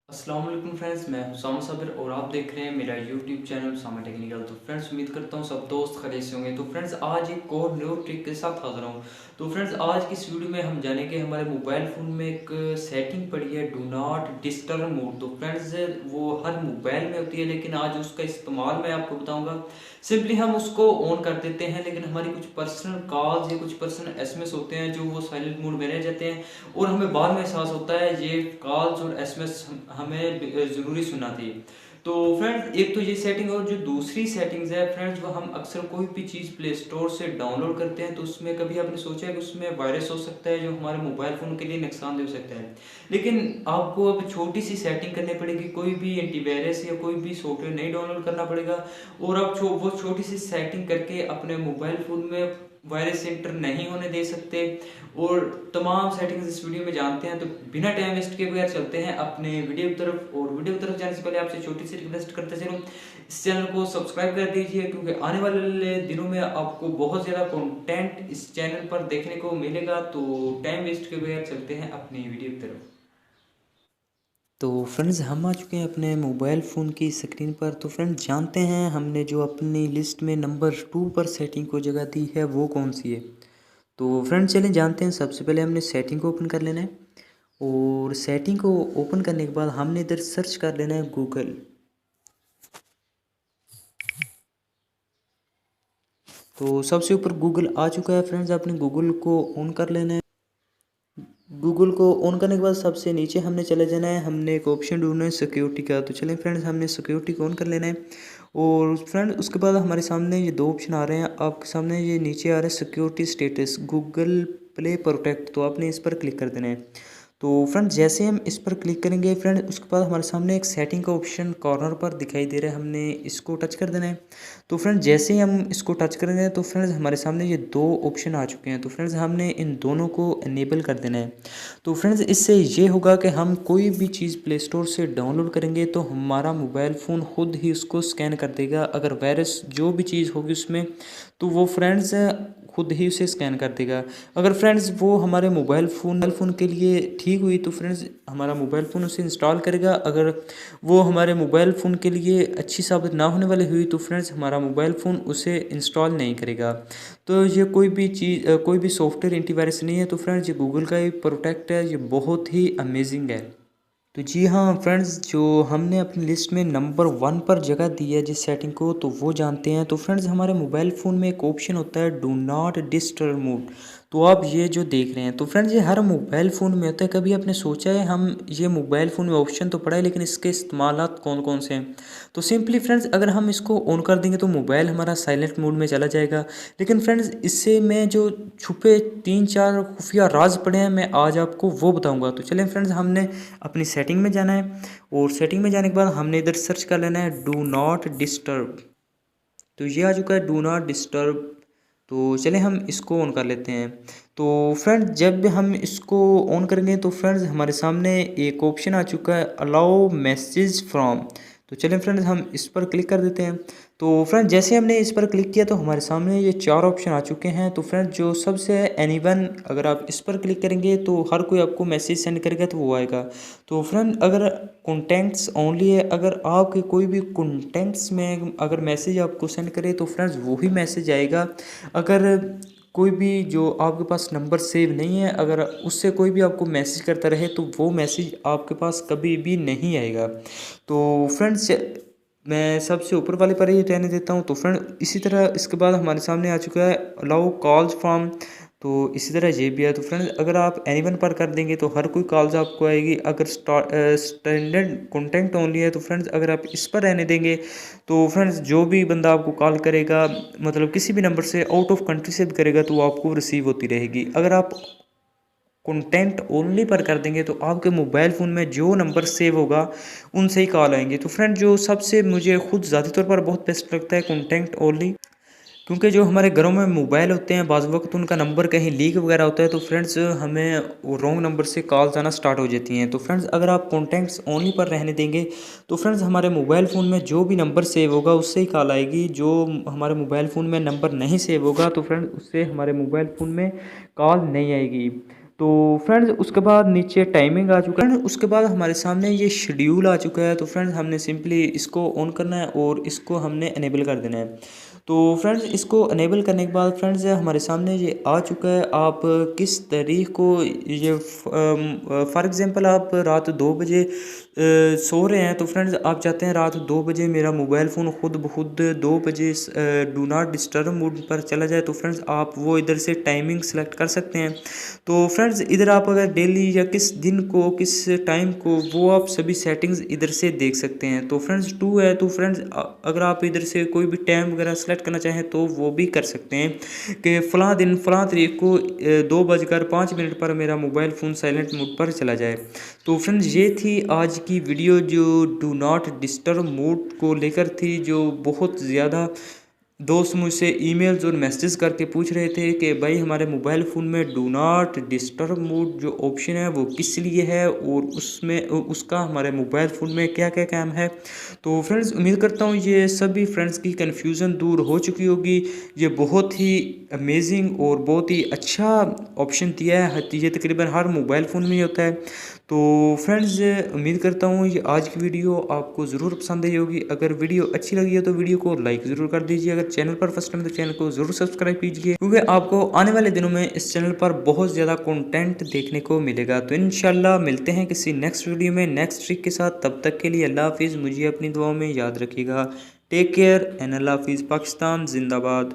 अस्सलाम वालेकुम फ्रेंड्स, मैं हुसाम साबिर और आप देख रहे हैं मेरा यूट्यूब चैनल सामा टेक्निकल। तो फ्रेंड्स उम्मीद करता हूँ सब दोस्त खैरियत से होंगे। तो फ्रेंड्स आज एक और न्यू ट्रिक के साथ हाजिर हूँ। तो फ्रेंड्स आज की इस वीडियो में हम जानेंगे हमारे मोबाइल फ़ोन में एक सेटिंग पड़ी है डू नॉट डिस्टर्ब मोड। तो फ्रेंड्स वो हर मोबाइल में होती है, लेकिन आज उसका इस्तेमाल मैं आपको बताऊँगा। सिंपली हम उसको ऑन कर देते हैं, लेकिन हमारी कुछ पर्सनल कॉल्स या कुछ पर्सनल एसएमएस होते हैं जो वो साइलेंट मोड में रह जाते हैं और हमें बाद में एहसास होता है ये कॉल्स और एसएमएस हमें ज़रूरी सुनना चाहिए। तो फ्रेंड्स एक तो ये सेटिंग, और जो दूसरी सेटिंग्स है फ्रेंड्स, वो हम अक्सर कोई भी चीज़ प्ले स्टोर से डाउनलोड करते हैं तो उसमें कभी आपने सोचा है कि उसमें वायरस हो सकता है जो हमारे मोबाइल फ़ोन के लिए नुकसानदेह हो सकता है। लेकिन आपको अब छोटी सी सेटिंग करनी पड़ेगी, कोई भी एंटीवायरस या कोई भी सॉफ्टवेयर नहीं डाउनलोड करना पड़ेगा, और आप वो छोटी सी सेटिंग करके अपने मोबाइल फ़ोन में वायरस एंटर नहीं होने दे सकते। और तमाम सेटिंग्स इस वीडियो में जानते हैं, तो बिना टाइम वेस्ट किए बगैर चलते हैं अपने वीडियो की तरफ। और वीडियो की तरफ जाने से पहले आपसे छोटी सी रिक्वेस्ट करते चलूँ, इस चैनल को सब्सक्राइब कर दीजिए, क्योंकि आने वाले दिनों में आपको बहुत ज़्यादा कंटेंट इस चैनल पर देखने को मिलेगा। तो टाइम वेस्ट किए बगैर चलते हैं अपनी वीडियो की तरफ। तो फ्रेंड्स हम आ चुके हैं अपने मोबाइल फ़ोन की स्क्रीन पर। तो फ्रेंड्स जानते हैं हमने जो अपनी लिस्ट में नंबर 2 पर सेटिंग को जगह दी है वो कौन सी है। तो फ्रेंड्स चलिए जानते हैं। सबसे पहले हमने सेटिंग को ओपन कर लेना है, और सेटिंग को ओपन करने के बाद हमने इधर सर्च कर लेना है गूगल। तो सबसे ऊपर गूगल आ चुका है फ्रेंड्स, आपने गूगल को ऑन कर लेना है। गूगल को ऑन करने के बाद सबसे नीचे हमने चले जाना है, हमने एक ऑप्शन ढूंढना है सिक्योरिटी का। तो चलें फ्रेंड्स हमने सिक्योरिटी को ऑन कर लेना है। और फ्रेंड उसके बाद हमारे सामने ये दो ऑप्शन आ रहे हैं, आपके सामने ये नीचे आ रहा है security status Google play protect. तो आपने इस पर क्लिक कर देना है। तो फ्रेंड जैसे हम इस पर क्लिक करेंगे फ्रेंड, उसके बाद हमारे सामने एक सेटिंग का ऑप्शन कॉर्नर पर दिखाई दे रहा है, हमने इसको टच कर देना है। तो फ्रेंड जैसे ही हम इसको टच करेंगे तो फ्रेंड्स हमारे सामने ये दो ऑप्शन आ चुके हैं। तो फ्रेंड्स हमने इन दोनों को इनेबल कर देना है। तो फ्रेंड्स इससे ये होगा कि हम कोई भी चीज़ प्ले स्टोर से डाउनलोड करेंगे तो हमारा मोबाइल फ़ोन खुद ही उसको स्कैन कर देगा। अगर वायरस जो भी चीज़ होगी उसमें, तो वो फ्रेंड्स खुद ही उसे स्कैन कर देगा। अगर फ्रेंड्स वो हमारे मोबाइल फ़ोन के लिए ठीक हुई तो फ्रेंड्स हमारा मोबाइल फ़ोन उसे इंस्टॉल करेगा। अगर वो हमारे मोबाइल फ़ोन के लिए अच्छी साबित ना होने वाली हुई तो फ्रेंड्स हमारा मोबाइल फ़ोन उसे इंस्टॉल नहीं करेगा। तो ये कोई भी चीज़ कोई भी सॉफ्टवेयर एंटीवायरस नहीं है। तो फ्रेंड्स ये गूगल का ही प्रोटेक्ट है, ये बहुत ही अमेजिंग है। तो जी हाँ फ्रेंड्स, जो हमने अपनी लिस्ट में नंबर 1 पर जगह दी है जिस सेटिंग को, तो वो जानते हैं। तो फ्रेंड्स हमारे मोबाइल फ़ोन में एक ऑप्शन होता है डू नॉट डिस्टर्ब मोड। तो आप ये जो देख रहे हैं, तो फ्रेंड्स ये हर मोबाइल फ़ोन में होता है। कभी आपने सोचा है, हम ये मोबाइल फ़ोन में ऑप्शन तो पड़ा है लेकिन इसके इस्तेमालात कौन कौन से हैं। तो सिंपली फ्रेंड्स अगर हम इसको ऑन कर देंगे तो मोबाइल हमारा साइलेंट मोड में चला जाएगा। लेकिन फ्रेंड्स इससे मैं जो छुपे 3-4 खुफिया राज पड़े हैं, मैं आज आपको वो बताऊंगा। तो चलें फ्रेंड्स हमने अपनी सेटिंग में जाना है, और सेटिंग में जाने के बाद हमने इधर सर्च कर लेना है डू नॉट डिस्टर्ब। तो ये आ चुका है डू नॉट डिस्टर्ब। तो चलें हम इसको ऑन कर लेते हैं। तो फ्रेंड्स जब हम इसको ऑन करेंगे तो फ्रेंड्स हमारे सामने एक ऑप्शन आ चुका है अलाउ मैसेज फ्रॉम। तो चलें फ्रेंड्स हम इस पर क्लिक कर देते हैं। तो फ्रेंड जैसे हमने इस पर क्लिक किया तो हमारे सामने ये 4 ऑप्शन आ चुके हैं। तो फ्रेंड जो सबसे एनीवन, अगर आप इस पर क्लिक करेंगे तो हर कोई आपको मैसेज सेंड करेगा तो वो आएगा। तो फ्रेंड अगर कॉन्टेंट्स ओनली है, अगर आपके कोई भी कॉन्टेंट्स में अगर मैसेज आपको सेंड करे तो फ्रेंड्स वही मैसेज आएगा। अगर कोई भी जो आपके पास नंबर सेव नहीं है, अगर उससे कोई भी आपको मैसेज करता रहे तो वो मैसेज आपके पास कभी भी नहीं आएगा। तो फ्रेंड्स मैं सबसे ऊपर वाले पर ही रहने देता हूँ। तो फ्रेंड इसी तरह इसके बाद हमारे सामने आ चुका है अलाउ कॉल्स फ्रॉम। तो इसी तरह ये भी है। तो फ्रेंड्स अगर आप एनीवन पर कर देंगे तो हर कोई कॉल्स आपको आएगी। अगर स्टैंडर्ड कंटेंट ओनली है तो फ्रेंड्स अगर आप इस पर रहने देंगे तो फ्रेंड्स जो भी बंदा आपको कॉल करेगा, मतलब किसी भी नंबर से आउट ऑफ कंट्री से भी करेगा तो वो आपको रिसीव होती रहेगी। अगर आप कंटेंट ओनली पर कर देंगे तो आपके मोबाइल फ़ोन में जो नंबर सेव होगा उनसे ही कॉल आएंगे। तो फ्रेंड जो सबसे मुझे खुद ज़ाती तौर पर बहुत बेस्ट लगता है कंटेंट ओनली, क्योंकि जो हमारे घरों में मोबाइल होते हैं बाज़ वक्त उनका नंबर कहीं लीक वगैरह होता है तो फ्रेंड्स हमें वो रॉन्ग नंबर से कॉल्स आना स्टार्ट हो जाती हैं। तो फ्रेंड्स अगर आप कॉन्टैक्ट्स ओनली पर रहने देंगे तो फ्रेंड्स हमारे मोबाइल फ़ोन में जो भी नंबर सेव होगा उससे ही कॉल आएगी। जो हमारे मोबाइल फ़ोन में नंबर नहीं सेव होगा तो फ्रेंड्स उससे हमारे मोबाइल फ़ोन में कॉल नहीं आएगी। तो फ्रेंड्स उसके बाद नीचे टाइमिंग आ चुका है। उसके बाद हमारे सामने ये शेड्यूल आ चुका है। तो फ्रेंड्स हमने सिंपली इसको ऑन करना है और इसको हमने इनेबल कर देना है। तो फ्रेंड्स इसको इनेबल करने के बाद फ्रेंड्स हमारे सामने ये आ चुका है। आप किस तारीख को ये फॉर एग्ज़ाम्पल आप रात 2 बजे सो रहे हैं, तो फ्रेंड्स आप चाहते हैं रात 2 बजे मेरा मोबाइल फ़ोन खुद ब खुद 2 बजे डू नॉट डिस्टर्ब मोड पर चला जाए, तो फ्रेंड्स आप वो इधर से टाइमिंग सेलेक्ट कर सकते हैं। तो फ्रेंड्स इधर आप अगर डेली या किस दिन को किस टाइम को वो आप सभी सेटिंग्स इधर से देख सकते हैं। तो फ्रेंड्स 2 है, तो फ्रेंड्स अगर आप इधर से कोई भी टाइम वगैरह सेलेक्ट करना चाहें तो वो भी कर सकते हैं कि फ़लाँ दिन फ़लाँ तारीख को 2:05 पर मेरा मोबाइल फ़ोन साइलेंट मोड पर चला जाए। तो फ्रेंड्स ये थी आज की वीडियो जो डू नॉट डिस्टर्ब मोड को लेकर थी, जो बहुत ज़्यादा दोस्त मुझसे ईमेल्स और मैसेज करके पूछ रहे थे कि भाई हमारे मोबाइल फ़ोन में डू नॉट डिस्टर्ब मोड जो ऑप्शन है वो किस लिए है और उसमें उसका हमारे मोबाइल फ़ोन में क्या क्या काम है। तो फ्रेंड्स उम्मीद करता हूँ ये सभी फ्रेंड्स की कन्फ्यूज़न दूर हो चुकी होगी। ये बहुत ही अमेजिंग और बहुत ही अच्छा ऑप्शन दिया है। ये तकरीबन हर मोबाइल फ़ोन में ही होता है। तो फ्रेंड्स उम्मीद करता हूँ ये आज की वीडियो आपको ज़रूर पसंद आई होगी। अगर वीडियो अच्छी लगी है तो वीडियो को लाइक ज़रूर कर दीजिए। अगर चैनल पर फर्स्ट टाइम तो चैनल को ज़रूर सब्सक्राइब कीजिए, क्योंकि आपको आने वाले दिनों में इस चैनल पर बहुत ज़्यादा कंटेंट देखने को मिलेगा। तो इंशाल्लाह मिलते हैं किसी नेक्स्ट वीडियो में नेक्स्ट ट्रिक के साथ। तब तक के लिए अल्लाह हाफिज़। मुझे अपनी दुआओं में याद रखिएगा। टेक केयर एंड अल्लाह हाफिज़। पाकिस्तान जिंदाबाद।